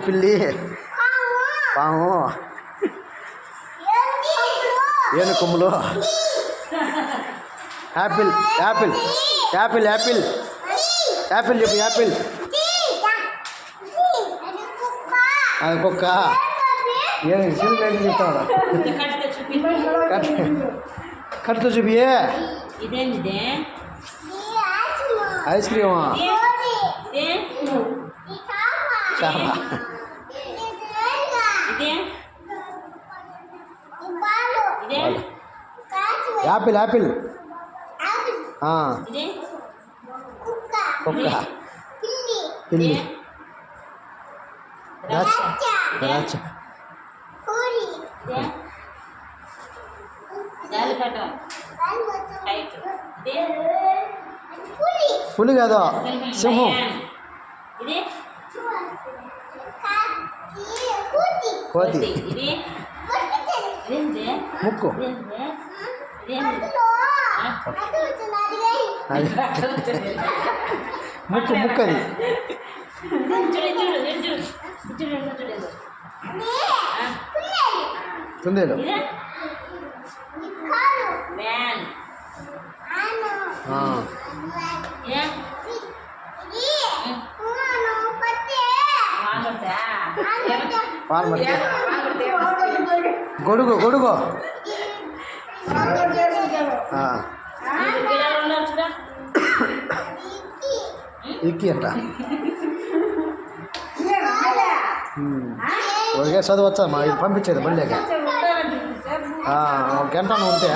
పిల్లి, పాము, ఏను కొమ్ములు, Apple Apple Apple Apple Apple చెప్పు యాపిల్. అది కుక్క. ఏం చిన్న చెప్తాడు కట్టుతో చూపి. ఐస్ క్రీమా, చాలా యాపిల్ యాపిల్ కుక్క, పిల్లి, ద్రాక్ష, పులి కాదు, సింహం, కోతి, ముక్కు, ముక్కు ముక్కు అది కుందేలు, గొడుగు గొడుగు, ఇక్కి అంట. ఒకే చదువు వచ్చా మా ఇది పంపించేది మళ్ళీ ఒక గంట ఉంటే